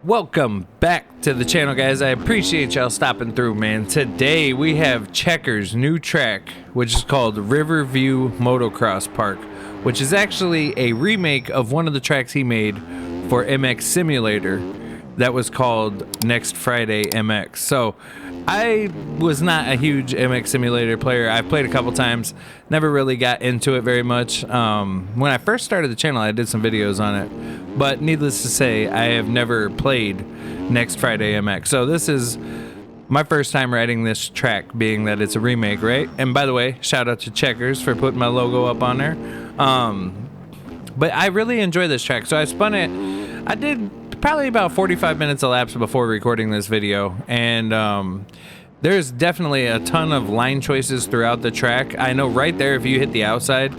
Welcome back to the channel, guys. I appreciate y'all stopping through, man. Today we have Checkers' new track, which is called Riverview Motocross Park, which is actually a remake of one of the tracks he made for MX Simulator that was called Next Friday MX. So I was not a huge MX Simulator player. I've played a couple times, never really got into it very much. When I first started the channel, I did some videos on it, but needless to say, I have never played Next Friday MX. So this is my first time riding this track, being that it's a remake, right? And by the way, shout out to Checkers for putting my logo up on there. But I really enjoy this track, so I spun it. I did probably about 45 minutes elapsed before recording this video, and there's definitely a ton of line choices throughout the track. I know right there, if you hit the outside,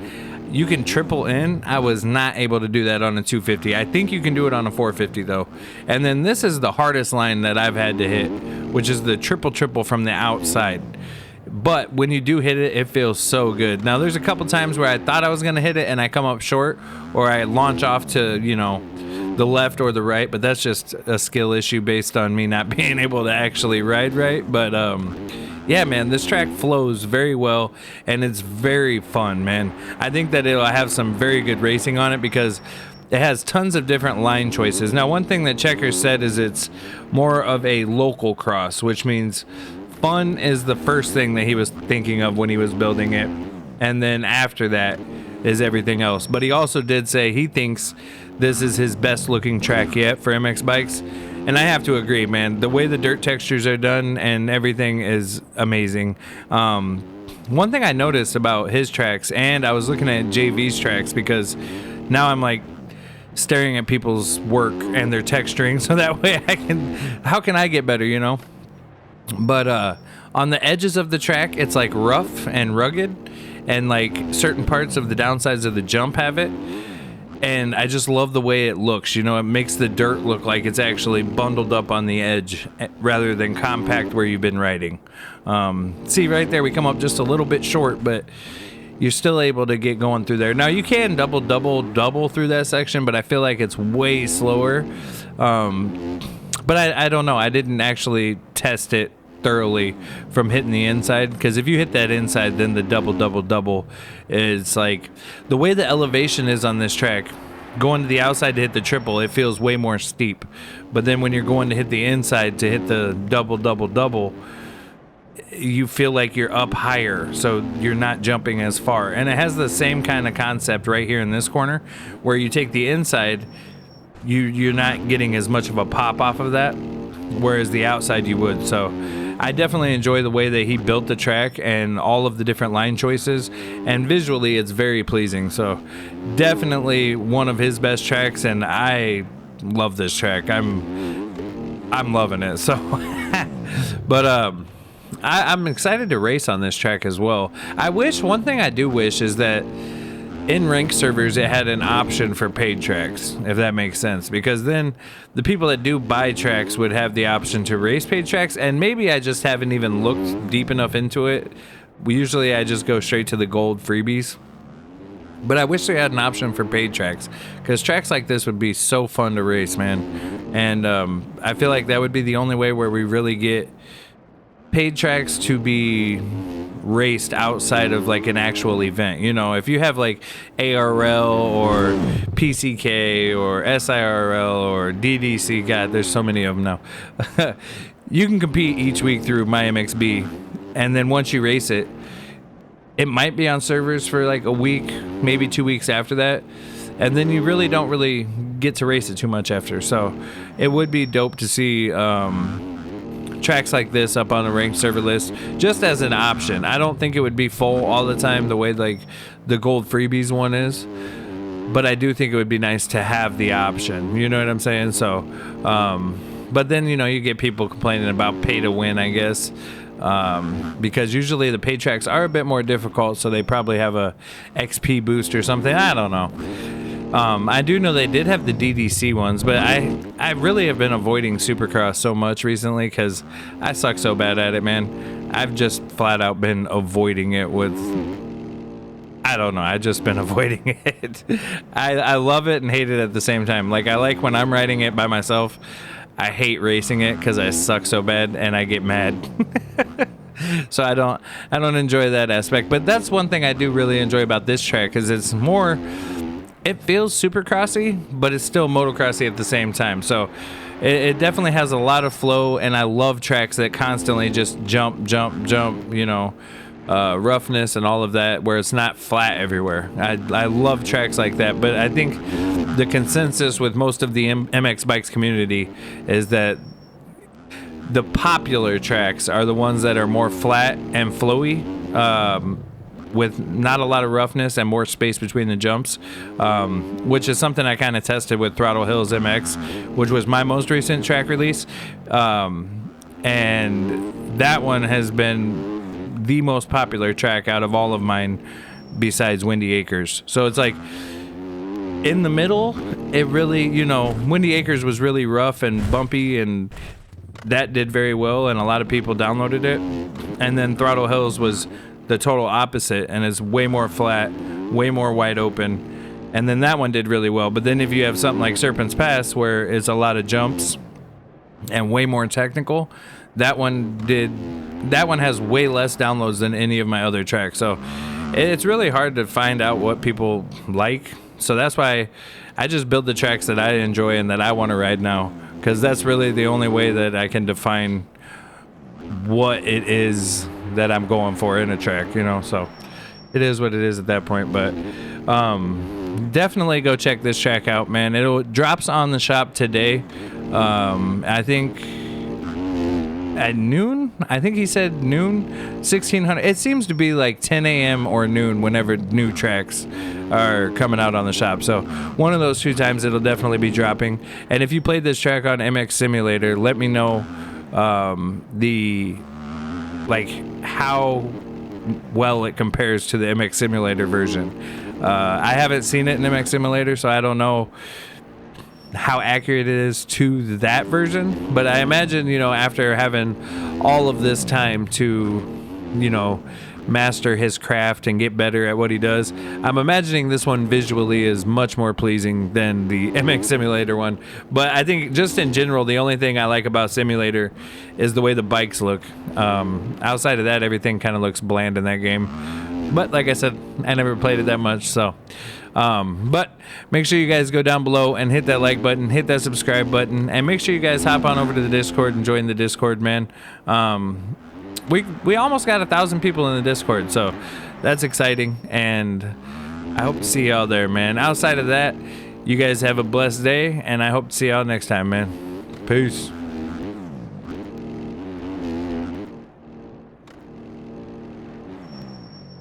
you can triple in. I was not able to do that on a 250. I think you can do it on a 450 though. And then this is the hardest line that I've had to hit, which is the triple from the outside. But when you do hit it, it feels so good. Now there's a couple times where I thought I was gonna hit it and I come up short, or I launch off to, you know, the left or the right, but that's just a skill issue based on me not being able to actually ride right. But yeah, man, this track flows very well and it's very fun, man. I think that it'll have some very good racing on it because it has tons of different line choices. Now, one thing that Checkers said is it's more of a local cross, which means fun is the first thing that he was thinking of when he was building it, and then after that is everything else. But he also did say he thinks this is his best looking track yet for MX bikes, and I have to agree, man. The way the dirt textures are done and everything is amazing. One thing I noticed about his tracks, and I was looking at JV's tracks because now I'm like staring at people's work and their texturing, so that way I can, how can I get better, you know? But on the edges of the track, it's like rough and rugged, and like certain parts of the downsides of the jump have it, and I just love the way it looks. You know, it makes the dirt look like it's actually bundled up on the edge rather than compact where you've been riding. See right there, we come up just a little bit short, but you're still able to get going through there. Now you can double through that section, but I feel like it's way slower. But I don't know, I didn't actually test it thoroughly from hitting the inside, because if you hit that inside, then the double is like, the way the elevation is on this track, going to the outside to hit the triple, it feels way more steep. But then when you're going to hit the inside to hit the double, you feel like you're up higher, so you're not jumping as far. And it has the same kind of concept right here in this corner, where you take the inside, you're not getting as much of a pop off of that, whereas the outside you would. So I definitely enjoy the way that he built the track and all of the different line choices, and visually it's very pleasing. So definitely one of his best tracks, and I love this track. I'm loving it. So but I'm excited to race on this track as well. One thing I do wish is that in ranked servers it had an option for paid tracks, if that makes sense, because then the people that do buy tracks would have the option to race paid tracks. And maybe I just haven't even looked deep enough into it. Usually I just go straight to the gold freebies, but I wish they had an option for paid tracks, because tracks like this would be so fun to race, man. And I feel like that would be the only way where we really get paid tracks to be raced outside of like an actual event. You know, if you have like ARL or PCK or SIRL or DDC, God, there's so many of them now. You can compete each week through MyMXB, and then once you race it, it might be on servers for like a week, maybe 2 weeks after that, and then you really don't really get to race it too much after. So it would be dope to see tracks like this up on a ranked server list just as an option. I don't think it would be full all the time the way like the gold freebies one is, but I do think it would be nice to have the option, you know what I'm saying? So but then, you know, you get people complaining about pay to win, I guess, because usually the paid tracks are a bit more difficult, so they probably have a XP boost or something. I don't know. I do know they did have the DDC ones, but I really have been avoiding Supercross so much recently because I suck so bad at it, man. I've just flat out been avoiding it with, I don't know, I've just been avoiding it. I love it and hate it at the same time. Like, I like when I'm riding it by myself, I hate racing it because I suck so bad and I get mad. So I don't enjoy that aspect. But that's one thing I do really enjoy about this track, because it's more, it feels supercrossy, but it's still motocrossy at the same time. So it definitely has a lot of flow, and I love tracks that constantly just jump, you know, roughness and all of that, where it's not flat everywhere. I love tracks like that. But I think the consensus with most of the MX bikes community is that the popular tracks are the ones that are more flat and flowy, with not a lot of roughness and more space between the jumps, which is something I kind of tested with Throttle Hills MX, which was my most recent track release. And that one has been the most popular track out of all of mine besides Windy Acres. So it's like in the middle, it really, you know, Windy Acres was really rough and bumpy, and that did very well, and a lot of people downloaded it. And then Throttle Hills was the total opposite, and it's way more flat, way more wide open. And then that one did really well. But then if you have something like Serpent's Pass, where it's a lot of jumps and way more technical, that one has way less downloads than any of my other tracks. So it's really hard to find out what people like. So that's why I just build the tracks that I enjoy and that I want to ride now, because that's really the only way that I can define what it is that I'm going for in a track, you know. So it is what it is at that point. But definitely go check this track out, man. It drops on the shop today. I think at noon. I think he said noon, 1600. It seems to be like 10 a.m. or noon whenever new tracks are coming out on the shop. So one of those two times it'll definitely be dropping. And if you played this track on MX Simulator, let me know how well it compares to the MX Simulator version. I haven't seen it in MX Simulator, so I don't know how accurate it is to that version, but I imagine, you know, after having all of this time to, you know, master his craft and get better at what he does, I'm imagining this one visually is much more pleasing than the MX Simulator one. But I think just in general, the only thing I like about Simulator is the way the bikes look. Outside of that, everything kind of looks bland in that game. But like I said, I never played it that much, so but make sure you guys go down below and hit that like button, hit that subscribe button, and make sure you guys hop on over to the Discord and join the Discord, man. We almost got 1,000 people in the Discord, so that's exciting, and I hope to see y'all there, man. Outside of that, you guys have a blessed day, and I hope to see y'all next time, man. Peace.